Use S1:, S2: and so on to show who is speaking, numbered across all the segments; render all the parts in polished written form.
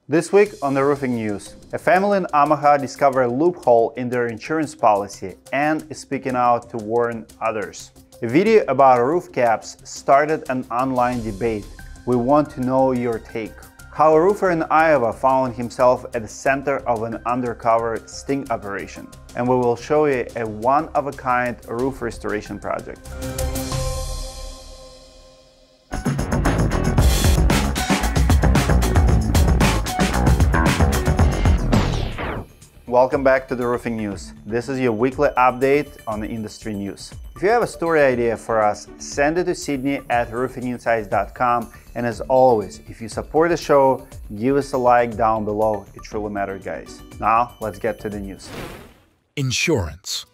S1: This week on the roofing news, a family in Omaha discovered a loophole in their insurance policy and is speaking out to warn others. A video about roof caps started an online debate. We want to know your take. How a roofer in Iowa found himself at the center of an undercover sting operation. And we will show you a one-of-a-kind roof restoration project. Welcome back to the roofing news. This is your weekly update on the industry news. If you have a story idea for us, send it to Sydney@roofinginsights.com. And as always, if you support the show, give us a like down below. It really matters, guys. Now, let's get to the news.
S2: Insurance.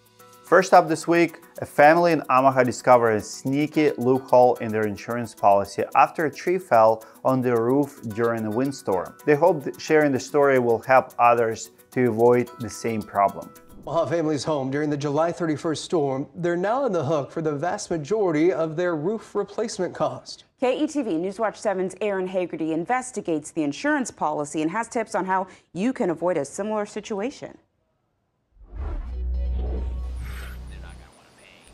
S1: First up this week, a family in Omaha discovered a sneaky loophole in their insurance policy after a tree fell on their roof during a windstorm. They hope that sharing the story will help others to avoid the same problem.
S3: Omaha family's home during the July 31st storm, they're now on the hook for the vast majority of their roof replacement cost.
S4: KETV NewsWatch 7's Aaron Hagerty investigates the insurance policy and has tips on how you can avoid a similar situation.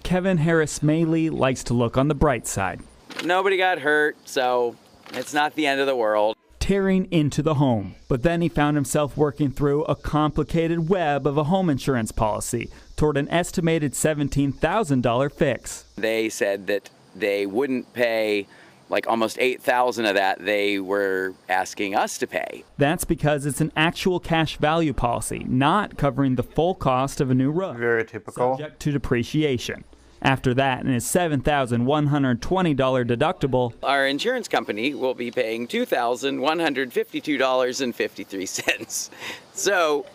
S5: Kevin Harris Maley likes to look on the bright side.
S6: Nobody got hurt, so it's not the end of the world.
S5: Tearing into the home, but then he found himself working through a complicated web of a home insurance policy toward an estimated $17,000 fix.
S6: They said that they wouldn't pay like almost $8,000 of that they were asking us to pay.
S5: That's because it's an actual cash value policy, not covering the full cost of a new roof.
S1: Very typical.
S5: Subject to depreciation. After that, and his $7,120 deductible,
S6: our insurance company will be paying $2,152.53. So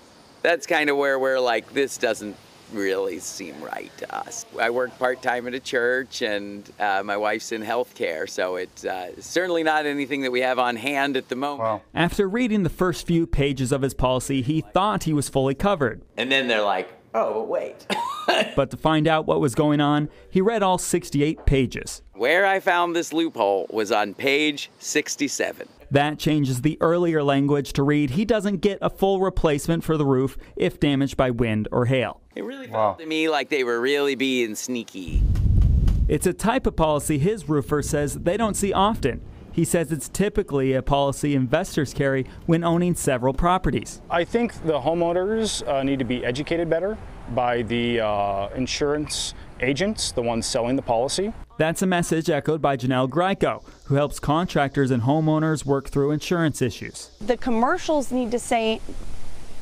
S6: that's kind of where we're like, this doesn't really seem right to us. I work part-time at a church, and my wife's in healthcare, so it's certainly not anything that we have on hand at the moment.
S1: Wow.
S5: After reading the first few pages of his policy, he thought he was fully covered.
S6: And then they're like, oh, wait.
S5: But to find out what was going on, he read all 68 pages.
S6: Where I found this loophole was on page 67.
S5: That changes the earlier language to read he doesn't get a full replacement for the roof if damaged by wind or hail.
S6: It really felt to me like they were really being sneaky.
S5: It's a type of policy his roofer says they don't see often. He says it's typically a policy investors carry when owning several properties.
S7: I think the homeowners need to be educated better by the insurance agents, the ones selling the policy.
S5: That's a message echoed by Janelle Greiko, who helps contractors and homeowners work through insurance issues.
S8: The commercials need to say,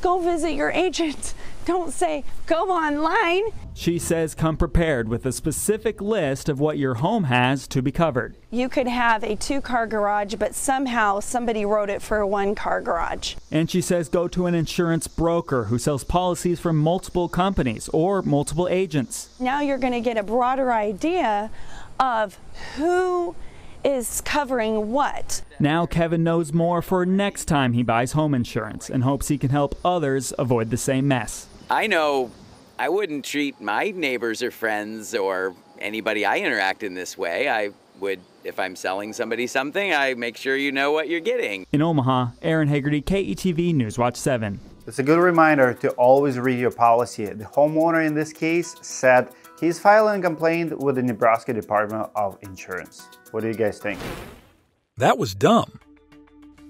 S8: go visit your agent. Don't say, go online.
S5: She says come prepared with a specific list of what your home has to be covered.
S8: You could have a 2-car garage, but somehow somebody wrote it for a 1-car garage.
S5: And she says go to an insurance broker who sells policies from multiple companies or multiple agents.
S8: Now you're going to get a broader idea of who is covering what.
S5: Now Kevin knows more for next time he buys home insurance and hopes he can help others avoid the same mess.
S6: I know I wouldn't treat my neighbors or friends or anybody I interact in this way. I would, if I'm selling somebody something, I make sure you know what you're getting.
S5: In Omaha, Aaron Hagerty, KETV NewsWatch 7.
S1: It's a good reminder to always read your policy. The homeowner in this case said he's filing a complaint with the Nebraska Department of Insurance. What do you guys think?
S2: That was dumb.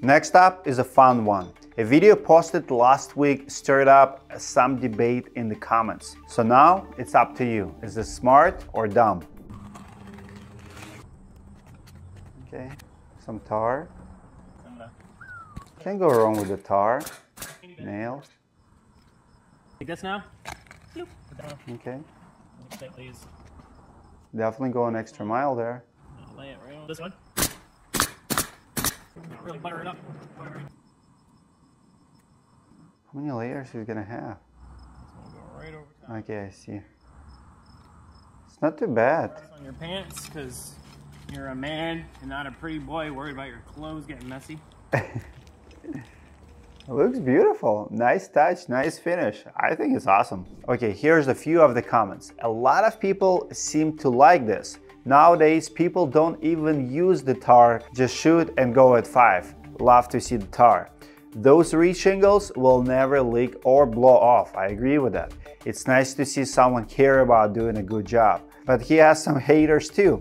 S1: Next up is a fun one. A video posted last week stirred up some debate in the comments. So now it's up to you. Is this smart or dumb? Okay, some tar. Can't go wrong with the tar. Nails.
S9: Like this now?
S1: Okay. Definitely go an extra mile there.
S9: Lay it right on this one. Really butter it up.
S1: How many layers are you gonna have?
S9: Go right over top.
S1: Okay, I see. It's not too bad.
S9: On your pants, because you're a man and not a pretty boy worried about your clothes getting messy.
S1: It looks beautiful. Nice touch, nice finish. I think it's awesome. Okay, here's a few of the comments. A lot of people seem to like this. Nowadays, people don't even use the tar, just shoot and go at 5. Love to see the tar. Those shingles will never leak or blow off. I agree with that. It's nice to see someone care about doing a good job. But he has some haters too.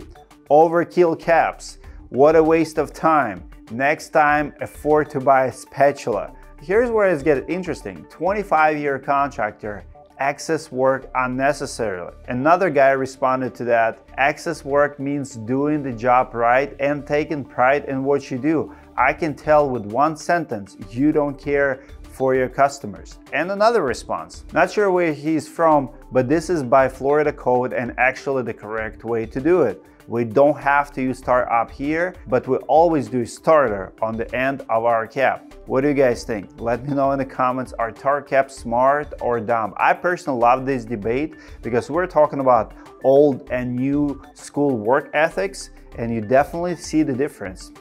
S1: Overkill caps. What a waste of time. Next time, afford to buy a spatula. Here's where it gets interesting. 25-year contractor, excess work unnecessarily. Another guy responded to that, excess work means doing the job right and taking pride in what you do. I can tell with one sentence, you don't care for your customers. And another response, not sure where he's from, but this is by Florida code and actually the correct way to do it. We don't have to use start up here, but we always do starter on the end of our cap. What do you guys think? Let me know in the comments, are tar caps smart or dumb? I personally love this debate because we're talking about old and new school work ethics, and you definitely see the difference.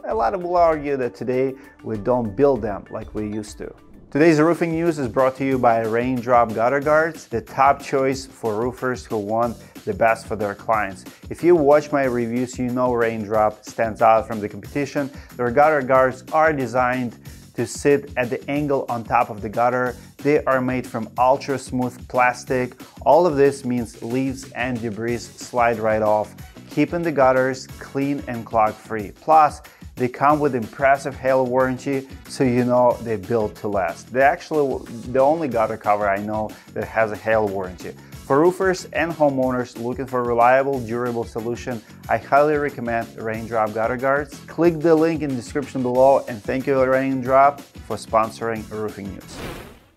S1: A lot of will argue that today we don't build them like we used to. Today's roofing news is brought to you by Raindrop gutter guards, the top choice for roofers who want the best for their clients. If you watch my reviews, you know Raindrop stands out from the competition. Their gutter guards are designed to sit at the angle on top of the gutter. They are made from ultra smooth plastic. All of this means leaves and debris slide right off, keeping the gutters clean and clog free. Plus, they come with impressive hail warranty, so you know they're built to last. They're actually the only gutter cover I know that has a hail warranty. For roofers and homeowners looking for a reliable, durable solution, I highly recommend Raindrop gutter guards. Click the link in the description below, and thank you Raindrop for sponsoring roofing news.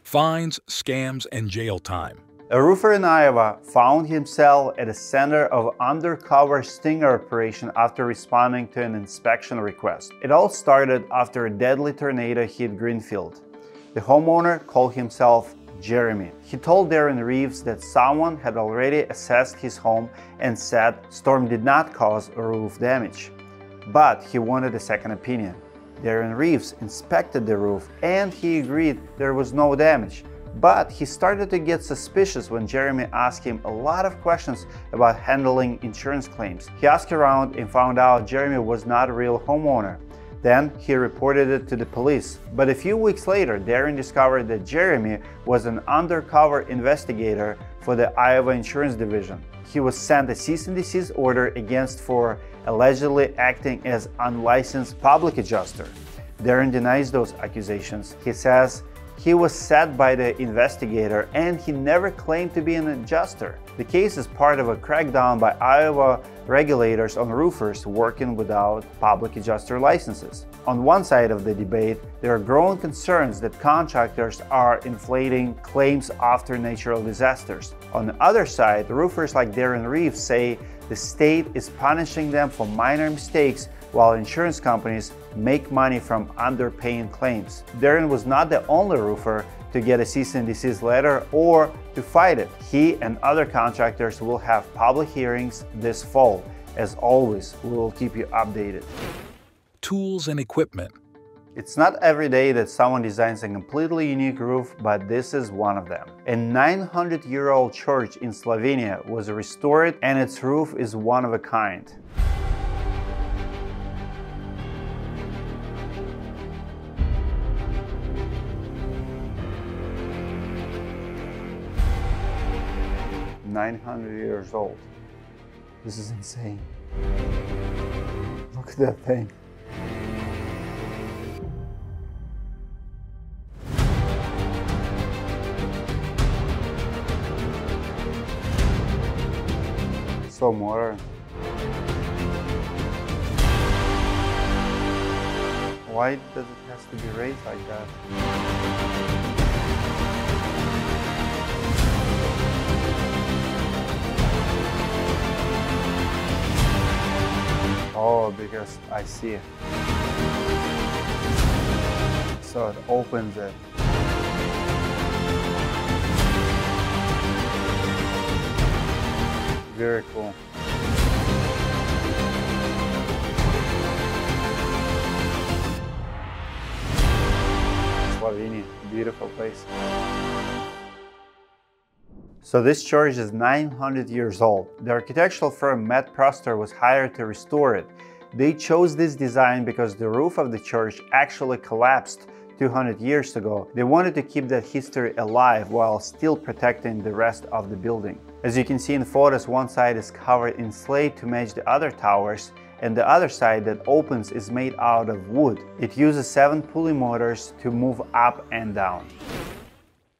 S2: Fines, scams, and jail time.
S1: A roofer in Iowa found himself at the center of undercover stinger operation after responding to an inspection request. It all started after a deadly tornado hit Greenfield. The homeowner called himself Jeremy. He told Darren Reeves that someone had already assessed his home and said storm did not cause roof damage. But he wanted a second opinion. Darren Reeves inspected the roof and he agreed there was no damage. But he started to get suspicious when Jeremy asked him a lot of questions about handling insurance claims. He asked around and found out Jeremy was not a real homeowner. Then he reported it to the police. But a few weeks later, Darren discovered that Jeremy was an undercover investigator for the Iowa Insurance Division. He was sent a cease and desist order against for allegedly acting as unlicensed public adjuster. Darren denies those accusations. He says he was set by the investigator and he never claimed to be an adjuster. The case is part of a crackdown by Iowa regulators on roofers working without public adjuster licenses. On one side of the debate, there are growing concerns that contractors are inflating claims after natural disasters. On the other side, roofers like Darren Reeves say the state is punishing them for minor mistakes while insurance companies make money from underpaying claims. Darren was not the only roofer to get a cease and desist letter or to fight it. He and other contractors will have public hearings this fall. As always, we will keep you updated.
S2: Tools and equipment.
S1: It's not every day that someone designs a completely unique roof, but this is one of them. A 900-year-old church in Slovenia was restored and its roof is one of a kind. $900 years old. This is insane. Look at that thing. So modern. Why does it have to be raised like that? Oh, because I see it. So it opens it. Very cool. Slovenia, beautiful place. So this church is 900 years old. The architectural firm Matt Prostor was hired to restore it. They chose this design because the roof of the church actually collapsed 200 years ago, they wanted to keep that history alive while still protecting the rest of the building. As you can see in photos, one side is covered in slate to match the other towers, and the other side that opens is made out of wood. It uses 7 pulley motors to move up and down.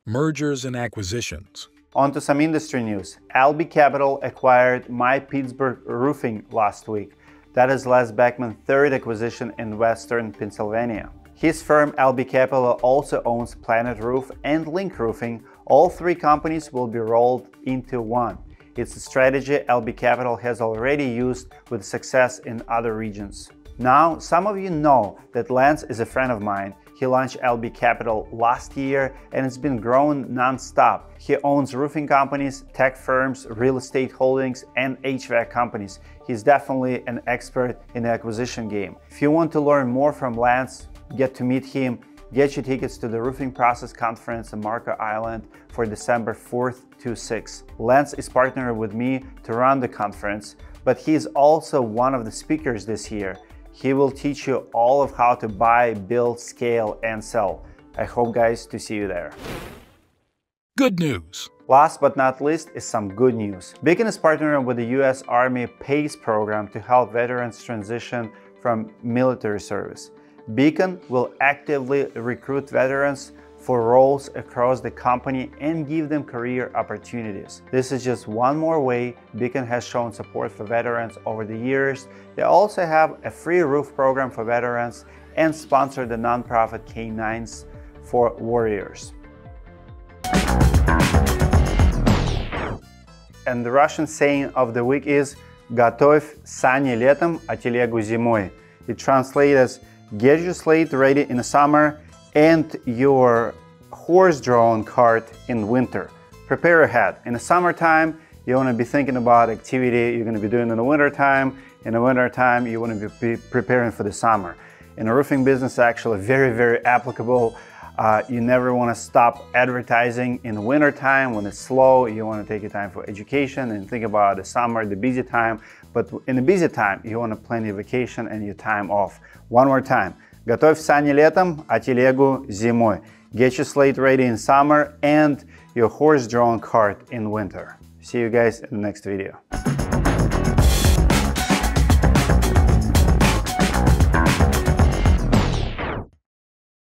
S2: Mergers and acquisitions.
S1: On to some industry news. LB Capital acquired My Pittsburgh Roofing last week. That is Les Beckman's third acquisition in Western Pennsylvania. His firm LB Capital also owns Planet Roof and Link Roofing. All 3 companies will be rolled into one. It's a strategy LB Capital has already used with success in other regions. Now, some of you know that Lance is a friend of mine. He launched LB Capital last year and it's been growing non-stop. He owns roofing companies, tech firms, real estate holdings, and HVAC companies. He's definitely an expert in the acquisition game. If you want to learn more from Lance, get to meet him, get your tickets to the Roofing Process Conference in Marco Island for December 4th to 6th. Lance is partnered with me to run the conference, but he is also one of the speakers this year. He will teach you all of how to buy, build, scale, and sell. I hope, guys, to see you there.
S2: Good news.
S1: Last but not least is some good news. Beacon is partnering with the U.S. Army PACE program to help veterans transition from military service. Beacon will actively recruit veterans for roles across the company and give them career opportunities. This is just one more way Beacon has shown support for veterans over the years. They also have a free roof program for veterans and sponsor the nonprofit K9s for warriors. And the Russian saying of the week is "Готовь сани летом, а телегу зимой." It translates as "Get your slate ready in the summer and your horse-drawn cart in winter." Prepare ahead. In the summertime, you want to be thinking about activity you're going to be doing in the wintertime. In the wintertime, you want to be preparing for the summer. In the roofing business, actually very, very applicable. You never want to stop advertising in the wintertime when it's slow. You want to take your time for education and think about the summer, the busy time. But in the busy time, you want to plan your vacation and your time off. One more time. Готовь сани летом, а телегу зимой. Get your slate ready in summer and your horse-drawn cart in winter. See you guys in the next video.